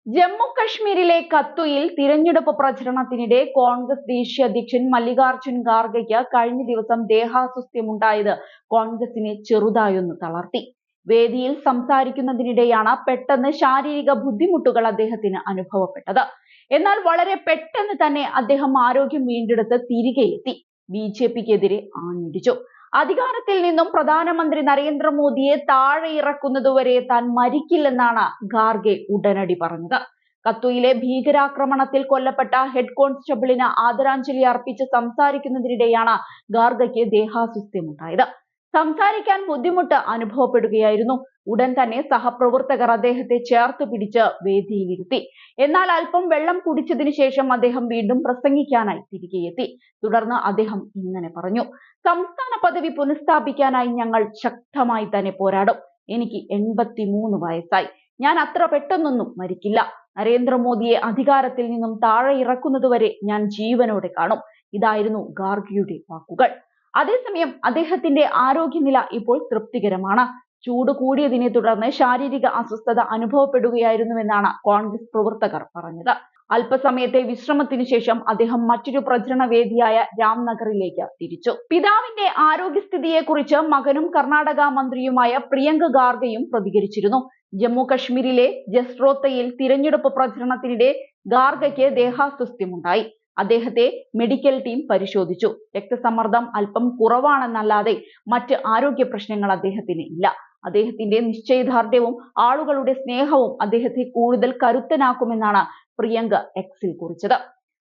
ജമ്മു കശ്മീരിലെ കത്തുയിൽ തിരഞ്ഞെടുപ്പ് പ്രചരണത്തിനിടെ കോൺഗ്രസ് ദേശീയ അധ്യക്ഷൻ മല്ലികാർജുൻ ഖാർഗെയ്ക്ക് കഴിഞ്ഞ ദിവസം ദേഹാസ്വസ്ഥ്യമുണ്ടായത് കോൺഗ്രസിനെ ചെറുതായൊന്ന് തളർത്തി. വേദിയിൽ സംസാരിക്കുന്നതിനിടെയാണ് പെട്ടെന്ന് ശാരീരിക ബുദ്ധിമുട്ടുകൾ അദ്ദേഹത്തിന് അനുഭവപ്പെട്ടത്. എന്നാൽ വളരെ പെട്ടെന്ന് തന്നെ അദ്ദേഹം ആരോഗ്യം വീണ്ടെടുത്ത് തിരികെ എത്തി. ബിജെപിക്കെതിരെ ആഞ്ഞടിച്ചു. അധികാരത്തിൽ നിന്നും പ്രധാനമന്ത്രി നരേന്ദ്രമോദിയെ താഴെ ഇറക്കുന്നതുവരെ താൻ മരിക്കില്ലെന്നാണ് ഖാർഗെ ഉടനടി പറഞ്ഞത്. കത്തുയിലെ ഭീകരാക്രമണത്തിൽ കൊല്ലപ്പെട്ട ഹെഡ് കോൺസ്റ്റബിളിന് ആദരാഞ്ജലി അർപ്പിച്ച് സംസാരിക്കുന്നതിനിടെയാണ് ഖാർഗെയ്ക്ക് ദേഹാസ്വസ്ഥ്യമുണ്ടായത്. സംസാരിക്കാൻ ബുദ്ധിമുട്ട് അനുഭവപ്പെടുകയായിരുന്നു. ഉടൻ തന്നെ സഹപ്രവർത്തകർ അദ്ദേഹത്തെ ചേർത്ത് പിടിച്ച് വേദിയിലിരുത്തി. എന്നാൽ അല്പം വെള്ളം കുടിച്ചതിനു ശേഷം അദ്ദേഹം വീണ്ടും പ്രസംഗിക്കാനായി തിരികെ എത്തി. തുടർന്ന് അദ്ദേഹം ഇങ്ങനെ പറഞ്ഞു: സംസ്ഥാന പദവി പുനഃസ്ഥാപിക്കാനായി ഞങ്ങൾ ശക്തമായി തന്നെ പോരാടും. എനിക്ക് 83 വയസ്സായി. ഞാൻ അത്ര പെട്ടെന്നൊന്നും മരിക്കില്ല. നരേന്ദ്രമോദിയെ അധികാരത്തിൽ നിന്നും താഴെ ഇറക്കുന്നതുവരെ ഞാൻ ജീവനോടെ കാണും. ഇതായിരുന്നു ഖാർഗെയുടെ വാക്കുകൾ. അതേസമയം അദ്ദേഹത്തിന്റെ ആരോഗ്യനില ഇപ്പോൾ തൃപ്തികരമാണ്. ചൂട് കൂടിയതിനെ തുടർന്ന് ശാരീരിക അസ്വസ്ഥത അനുഭവപ്പെടുകയായിരുന്നുവെന്നാണ് കോൺഗ്രസ് പ്രവർത്തകർ പറഞ്ഞത്. അല്പസമയത്തെ വിശ്രമത്തിനു ശേഷം അദ്ദേഹം മറ്റൊരു പ്രചരണ വേദിയായ രാംനഗറിലേക്ക് തിരിച്ചു. പിതാവിന്റെ ആരോഗ്യസ്ഥിതിയെക്കുറിച്ച് മകനും കർണാടക മന്ത്രിയുമായ പ്രിയങ്ക ഖാർഗെയും പ്രതികരിച്ചിരുന്നു. ജമ്മു കശ്മീരിലെ ജസ്രോത്തയിൽ തിരഞ്ഞെടുപ്പ് പ്രചരണത്തിനിടെ ഖാർഗെയ്ക്ക് ദേഹാസ്വസ്ഥ്യമുണ്ടായി. അദ്ദേഹത്തെ മെഡിക്കൽ ടീം പരിശോധിച്ചു. രക്തസമ്മർദ്ദം അല്പം കുറവാണെന്നല്ലാതെ മറ്റ് ആരോഗ്യ പ്രശ്നങ്ങൾ അദ്ദേഹത്തിന് ഇല്ല. അദ്ദേഹത്തിന്റെ നിശ്ചയദാർഢ്യവും ആളുകളുടെ സ്നേഹവും അദ്ദേഹത്തെ കൂടുതൽ കരുത്തനാക്കുമെന്നാണ് പ്രിയങ്ക എക്സിൽ കുറിച്ചത്.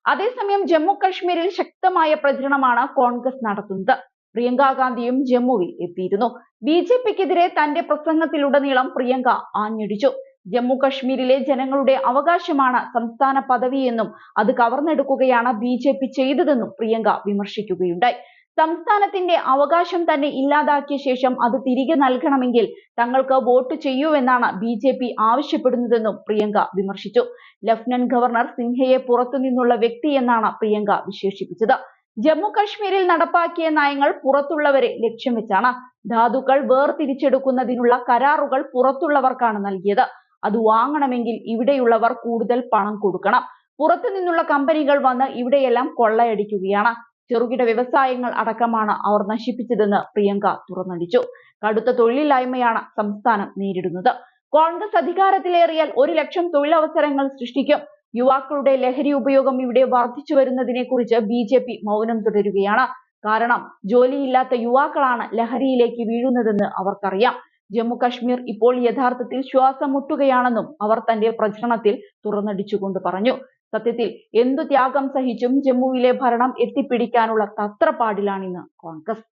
അതേസമയം ജമ്മു കശ്മീരിൽ ശക്തമായ പ്രചരണമാണ് കോൺഗ്രസ് നടത്തുന്നത്. പ്രിയങ്ക ഗാന്ധിയും ജമ്മുവിൽ എത്തിയിരുന്നു. ബിജെപിക്കെതിരെ തന്റെ പ്രസംഗത്തിലുടനീളം പ്രിയങ്ക ആഞ്ഞടിച്ചു. ജമ്മു കശ്മീരിലെ ജനങ്ങളുടെ അവകാശമാണ് സംസ്ഥാന പദവിയെന്നും അത് കവർന്നെടുക്കുകയാണ് ബിജെപി ചെയ്തതെന്നും പ്രിയങ്ക വിമർശിക്കുകയുണ്ടായി. സംസ്ഥാനത്തിന്റെ അവകാശം തന്നെ ഇല്ലാതാക്കിയ ശേഷം അത് തിരികെ നൽകണമെങ്കിൽ തങ്ങൾക്ക് വോട്ട് ചെയ്യൂവെന്നാണ് ബിജെപി ആവശ്യപ്പെടുന്നതെന്നും പ്രിയങ്ക വിമർശിച്ചു. ലഫ്റ്റനന്റ് ഗവർണർ സിൻഹയെ പുറത്തുനിന്നുള്ള വ്യക്തിയെന്നാണ് പ്രിയങ്ക വിശേഷിപ്പിച്ചത്. ജമ്മു കശ്മീരിൽ നടപ്പാക്കിയ നയങ്ങൾ പുറത്തുള്ളവരെ ലക്ഷ്യം വെച്ചാണ്. ധാതുക്കൾ വേർതിരിച്ചെടുക്കുന്നതിനുള്ള കരാറുകൾ പുറത്തുള്ളവർക്കാണ് നൽകിയത്. അത് വാങ്ങണമെങ്കിൽ ഇവിടെയുള്ളവർ കൂടുതൽ പണം കൊടുക്കണം. പുറത്തു നിന്നുള്ള കമ്പനികൾ വന്ന് ഇവിടെയെല്ലാം കൊള്ളയടിക്കുകയാണ്. ചെറുകിട വ്യവസായങ്ങൾ അടക്കമാണ് അവർ നശിപ്പിച്ചതെന്ന് പ്രിയങ്ക തുറന്നടിച്ചു. കടുത്ത തൊഴിലില്ലായ്മയാണ് സംസ്ഥാനം നേരിടുന്നത്. കോൺഗ്രസ് അധികാരത്തിലേറിയാൽ 1 ലക്ഷം തൊഴിലവസരങ്ങൾ സൃഷ്ടിക്കും. യുവാക്കളുടെ ലഹരി ഉപയോഗം ഇവിടെ വർദ്ധിച്ചു വരുന്നതിനെ കുറിച്ച് ബിജെപി മൗനം തുടരുകയാണ്. കാരണം ജോലിയില്ലാത്ത യുവാക്കളാണ് ലഹരിയിലേക്ക് വീഴുന്നതെന്ന് അവർക്കറിയാം. ജമ്മു കശ്മീർ ഇപ്പോൾ യഥാർത്ഥത്തിൽ ശ്വാസം മുട്ടുകയാണെന്നും അവർ തന്റെ പ്രചരണത്തിൽ തുറന്നടിച്ചുകൊണ്ട് പറഞ്ഞു. സത്യത്തിൽ എന്തു ത്യാഗം സഹിച്ചും ജമ്മുവിലെ ഭരണം എത്തിപ്പിടിക്കാനുള്ള തത്രപ്പാടിലാണിന്ന് കോൺഗ്രസ്.